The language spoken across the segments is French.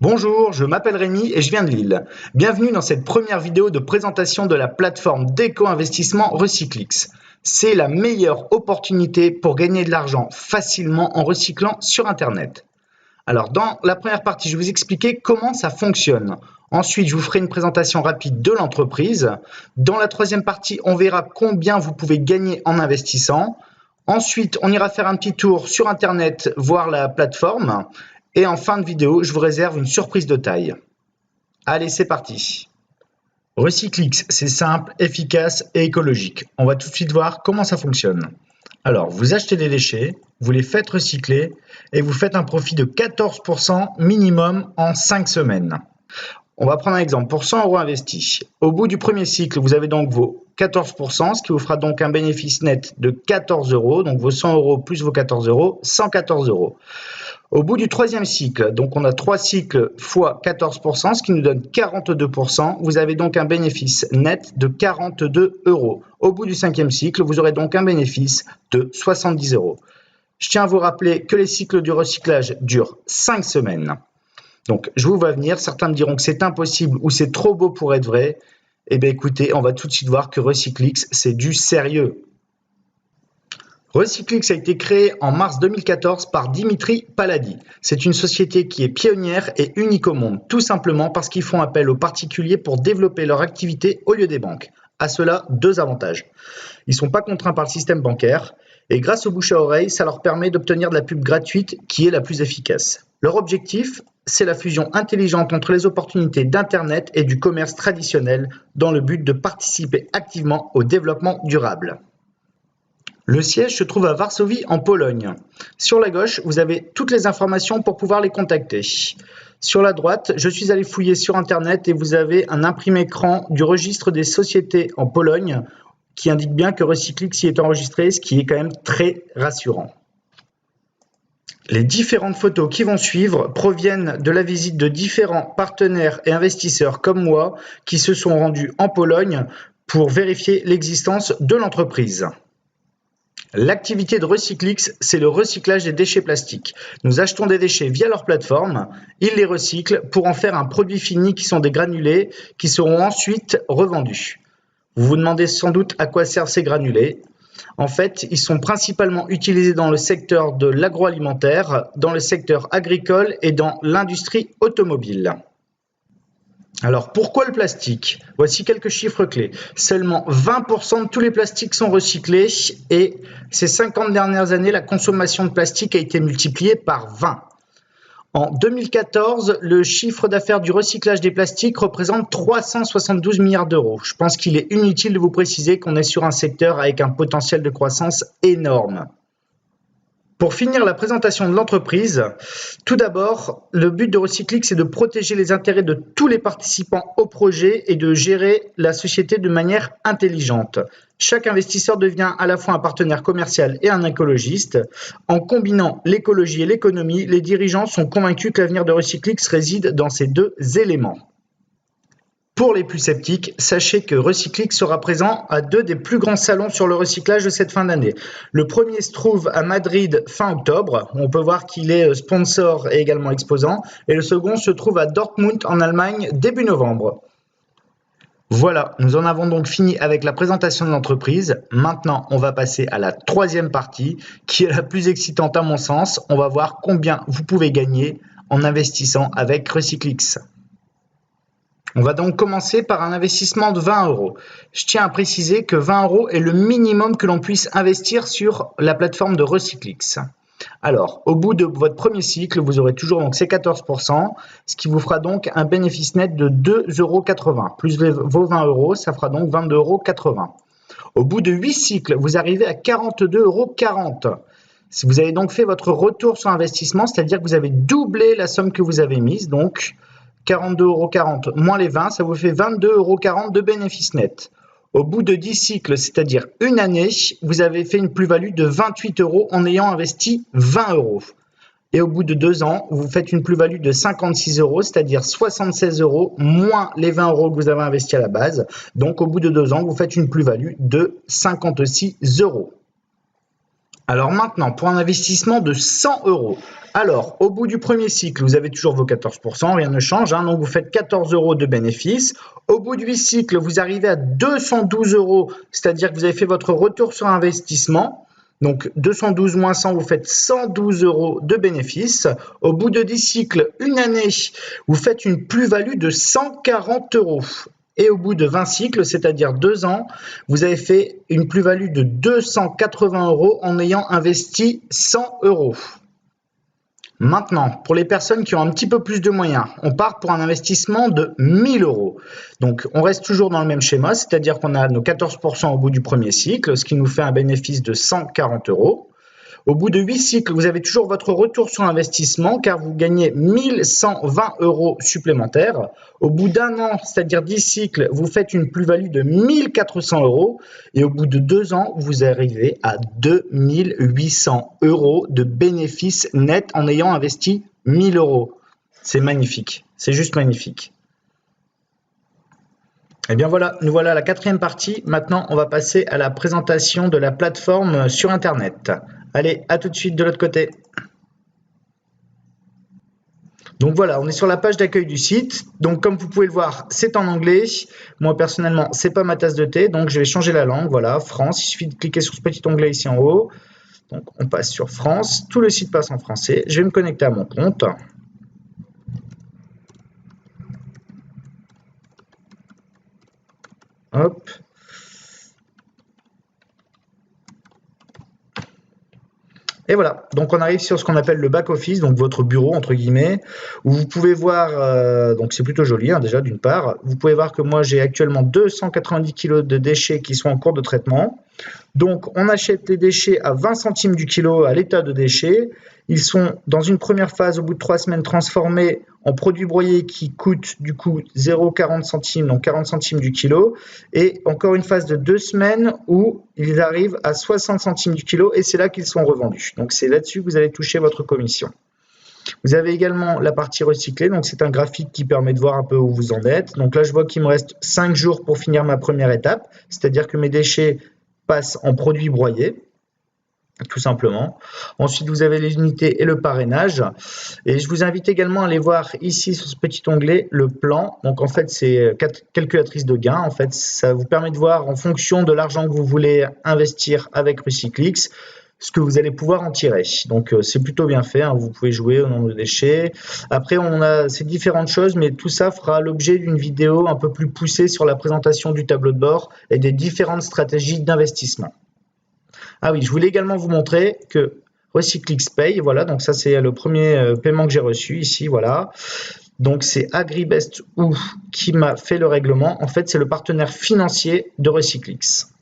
Bonjour, je m'appelle Rémi et je viens de Lille. Bienvenue dans cette première vidéo de présentation de la plateforme d'éco-investissement Recyclix. C'est la meilleure opportunité pour gagner de l'argent facilement en recyclant sur Internet. Alors dans la première partie, je vais vous expliquer comment ça fonctionne. Ensuite, je vous ferai une présentation rapide de l'entreprise. Dans la troisième partie, on verra combien vous pouvez gagner en investissant. Ensuite, on ira faire un petit tour sur Internet, voir la plateforme. Et en fin de vidéo, je vous réserve une surprise de taille. Allez, c'est parti. Recyclix, c'est simple, efficace et écologique. On va tout de suite voir comment ça fonctionne. Alors, vous achetez des déchets, vous les faites recycler et vous faites un profit de 14% minimum en 5 semaines. On va prendre un exemple. Pour 100 € investis, au bout du premier cycle, vous avez donc vos 14%, ce qui vous fera donc un bénéfice net de 14 €. Donc vos 100 € plus vos 14 €, 114 €. Au bout du troisième cycle, donc on a 3 cycles fois 14%, ce qui nous donne 42%. Vous avez donc un bénéfice net de 42 €. Au bout du cinquième cycle, vous aurez donc un bénéfice de 70 €. Je tiens à vous rappeler que les cycles du recyclage durent 5 semaines. Donc, je vous vois venir. Certains me diront que c'est impossible ou c'est trop beau pour être vrai. Eh bien, écoutez, on va tout de suite voir que Recyclix, c'est du sérieux. Recyclix a été créé en mars 2014 par Dimitri Paladi. C'est une société qui est pionnière et unique au monde, tout simplement parce qu'ils font appel aux particuliers pour développer leur activité au lieu des banques. À cela, 2 avantages. Ils ne sont pas contraints par le système bancaire et grâce au bouche à oreille, ça leur permet d'obtenir de la pub gratuite qui est la plus efficace. Leur objectif, c'est la fusion intelligente entre les opportunités d'Internet et du commerce traditionnel dans le but de participer activement au développement durable. Le siège se trouve à Varsovie, en Pologne. Sur la gauche, vous avez toutes les informations pour pouvoir les contacter. Sur la droite, je suis allé fouiller sur Internet et vous avez un imprimé écran du registre des sociétés en Pologne qui indique bien que Recyclix y est enregistré, ce qui est quand même très rassurant. Les différentes photos qui vont suivre proviennent de la visite de différents partenaires et investisseurs comme moi qui se sont rendus en Pologne pour vérifier l'existence de l'entreprise. L'activité de Recyclix, c'est le recyclage des déchets plastiques. Nous achetons des déchets via leur plateforme, ils les recyclent pour en faire un produit fini qui sont des granulés qui seront ensuite revendus. Vous vous demandez sans doute à quoi servent ces granulés. En fait, ils sont principalement utilisés dans le secteur de l'agroalimentaire, dans le secteur agricole et dans l'industrie automobile. Alors, pourquoi le plastique? Voici quelques chiffres clés. Seulement 20% de tous les plastiques sont recyclés et ces 50 dernières années, la consommation de plastique a été multipliée par 20. En 2014, le chiffre d'affaires du recyclage des plastiques représente 372 milliards d'euros. Je pense qu'il est inutile de vous préciser qu'on est sur un secteur avec un potentiel de croissance énorme. Pour finir la présentation de l'entreprise, tout d'abord, le but de Recyclix, c'est de protéger les intérêts de tous les participants au projet et de gérer la société de manière intelligente. Chaque investisseur devient à la fois un partenaire commercial et un écologiste. En combinant l'écologie et l'économie, les dirigeants sont convaincus que l'avenir de Recyclix réside dans ces 2 éléments. Pour les plus sceptiques, sachez que Recyclix sera présent à 2 des plus grands salons sur le recyclage de cette fin d'année. Le premier se trouve à Madrid fin octobre. On peut voir qu'il est sponsor et également exposant. Et le second se trouve à Dortmund en Allemagne début novembre. Voilà, nous en avons donc fini avec la présentation de l'entreprise. Maintenant, on va passer à la troisième partie qui est la plus excitante à mon sens. On va voir combien vous pouvez gagner en investissant avec Recyclix. On va donc commencer par un investissement de 20 €. Je tiens à préciser que 20 € est le minimum que l'on puisse investir sur la plateforme de Recyclix. Alors, au bout de votre premier cycle, vous aurez toujours donc ces 14%, ce qui vous fera donc un bénéfice net de 2,80 €. Plus vos 20 €, ça fera donc 22,80 €. Au bout de 8 cycles, vous arrivez à 42,40 €. Si vous avez donc fait votre retour sur investissement, c'est-à-dire que vous avez doublé la somme que vous avez mise, donc 42,40 € moins les 20, ça vous fait 22,40 € de bénéfice net. Au bout de 10 cycles, c'est-à-dire une année, vous avez fait une plus-value de 28 € en ayant investi 20 €. Et au bout de 2 ans, vous faites une plus-value de 56 €, c'est-à-dire 76 € moins les 20 € que vous avez investis à la base. Donc au bout de 2 ans, vous faites une plus-value de 56 €. Alors maintenant, pour un investissement de 100 €. Alors, au bout du premier cycle, vous avez toujours vos 14%, rien ne change, hein, donc vous faites 14 € de bénéfice. Au bout de 8 cycles, vous arrivez à 212 €, c'est-à-dire que vous avez fait votre retour sur investissement. Donc 212 moins 100, vous faites 112 € de bénéfice. Au bout de 10 cycles, une année, vous faites une plus-value de 140 €. Et au bout de 20 cycles, c'est-à-dire 2 ans, vous avez fait une plus-value de 280 € en ayant investi 100 €. Maintenant, pour les personnes qui ont un petit peu plus de moyens, on part pour un investissement de 1000 €. Donc, on reste toujours dans le même schéma, c'est-à-dire qu'on a nos 14% au bout du premier cycle, ce qui nous fait un bénéfice de 140 €. Au bout de 8 cycles, vous avez toujours votre retour sur investissement car vous gagnez 1120 € supplémentaires. Au bout d'un an, c'est-à-dire 10 cycles, vous faites une plus-value de 1400 € et au bout de 2 ans, vous arrivez à 2800 € de bénéfices nets en ayant investi 1000 €. C'est magnifique, c'est juste magnifique. Et bien voilà, nous voilà à la 4e partie. Maintenant, on va passer à la présentation de la plateforme sur Internet. Allez, à tout de suite de l'autre côté. Donc voilà, on est sur la page d'accueil du site. Donc comme vous pouvez le voir, c'est en anglais. Moi personnellement, c'est pas ma tasse de thé, donc je vais changer la langue. Voilà, France. Il suffit de cliquer sur ce petit onglet ici en haut. Donc on passe sur France. Tout le site passe en français. Je vais me connecter à mon compte. Hop. Et voilà, donc on arrive sur ce qu'on appelle le back-office, donc votre bureau, entre guillemets, où vous pouvez voir, donc c'est plutôt joli hein, déjà d'une part, vous pouvez voir que moi j'ai actuellement 290 kg de déchets qui sont en cours de traitement. Donc on achète les déchets à 20 centimes du kilo à l'état de déchets. Ils sont dans une première phase au bout de 3 semaines transformés en produits broyés qui coûtent du coup 0,40 centimes, donc 40 centimes du kilo. Et encore une phase de 2 semaines où ils arrivent à 60 centimes du kilo et c'est là qu'ils sont revendus. Donc c'est là-dessus que vous allez toucher votre commission. Vous avez également la partie recyclée, donc c'est un graphique qui permet de voir un peu où vous en êtes. Donc là je vois qu'il me reste 5 jours pour finir ma première étape, c'est-à-dire que mes déchets passent en produits broyés, tout simplement. Ensuite, vous avez les unités et le parrainage. Et je vous invite également à aller voir ici sur ce petit onglet le plan. Donc en fait, c'est calculatrice de gains. En fait, ça vous permet de voir en fonction de l'argent que vous voulez investir avec Recyclix, ce que vous allez pouvoir en tirer. Donc c'est plutôt bien fait, hein. Vous pouvez jouer au nombre de déchets. Après, on a ces différentes choses, mais tout ça fera l'objet d'une vidéo un peu plus poussée sur la présentation du tableau de bord et des différentes stratégies d'investissement. Ah oui, je voulais également vous montrer que Recyclix Pay, voilà, donc ça c'est le premier paiement que j'ai reçu ici, voilà. Donc c'est Agribest ou qui m'a fait le règlement. En fait, c'est le partenaire financier de Recyclix.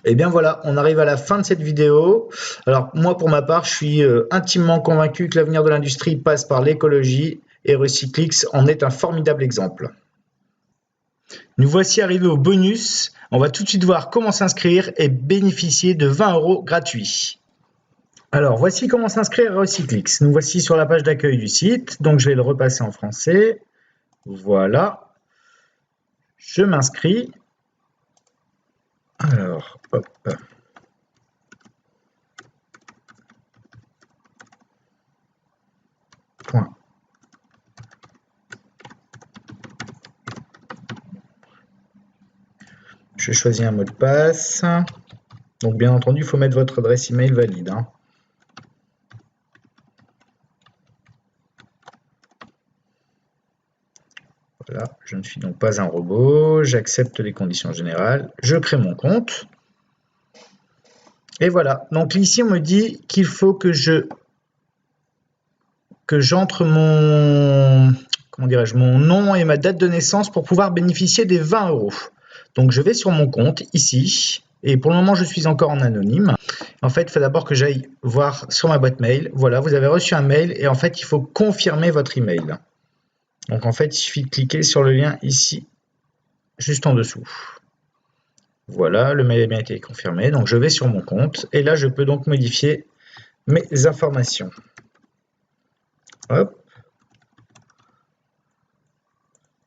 Et bien voilà, on arrive à la fin de cette vidéo. Alors moi pour ma part, je suis intimement convaincu que l'avenir de l'industrie passe par l'écologie et Recyclix en est un formidable exemple. Nous voici arrivés au bonus. On va tout de suite voir comment s'inscrire et bénéficier de 20 € gratuits. Alors, voici comment s'inscrire à Recyclix. Nous voici sur la page d'accueil du site. Donc, je vais le repasser en français. Voilà. Je m'inscris. Alors, hop. Point. Je choisis un mot de passe. Donc, bien entendu, il faut mettre votre adresse email valide, hein. Voilà, je ne suis donc pas un robot, j'accepte les conditions générales, je crée mon compte. Et voilà, donc ici on me dit qu'il faut que j'entre mon nom et ma date de naissance pour pouvoir bénéficier des 20 €. Donc je vais sur mon compte ici, et pour le moment je suis encore en anonyme. En fait, il faut d'abord que j'aille voir sur ma boîte mail. Voilà, vous avez reçu un mail et en fait il faut confirmer votre email. Donc en fait, il suffit de cliquer sur le lien ici, juste en dessous. Voilà, le mail a bien été confirmé. Donc je vais sur mon compte et là je peux donc modifier mes informations. Hop.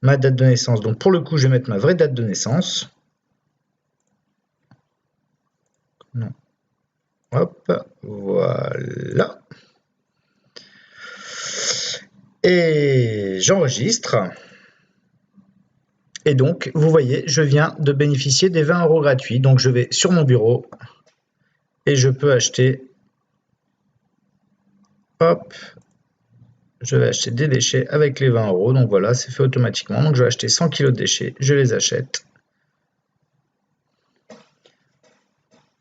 Ma date de naissance. Donc pour le coup, je vais mettre ma vraie date de naissance. Non. Hop, voilà. Et j'enregistre. Et donc, vous voyez, je viens de bénéficier des 20 € gratuits. Donc, je vais sur mon bureau et je peux acheter. Hop, je vais acheter des déchets avec les 20 €. Donc voilà, c'est fait automatiquement. Donc, je vais acheter 100 kg de déchets. Je les achète.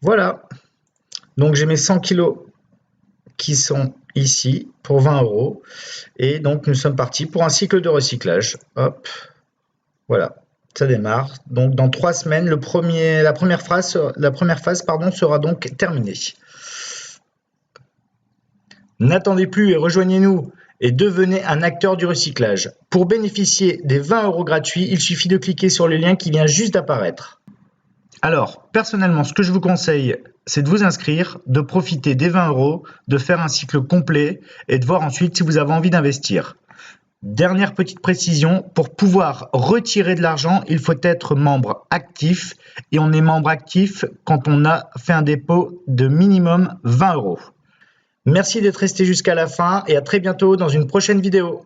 Voilà. Donc, j'ai mes 100 kg qui sont ici pour 20 €. Et donc, nous sommes partis pour un cycle de recyclage. Hop, voilà. Ça démarre. Donc, dans 3 semaines, la première phase sera donc terminée. N'attendez plus et rejoignez-nous et devenez un acteur du recyclage. Pour bénéficier des 20 € gratuits, il suffit de cliquer sur le lien qui vient juste d'apparaître. Alors, personnellement, ce que je vous conseille, c'est de vous inscrire, de profiter des 20 €, de faire un cycle complet et de voir ensuite si vous avez envie d'investir. Dernière petite précision, pour pouvoir retirer de l'argent, il faut être membre actif et on est membre actif quand on a fait un dépôt de minimum 20 €. Merci d'être resté jusqu'à la fin et à très bientôt dans une prochaine vidéo.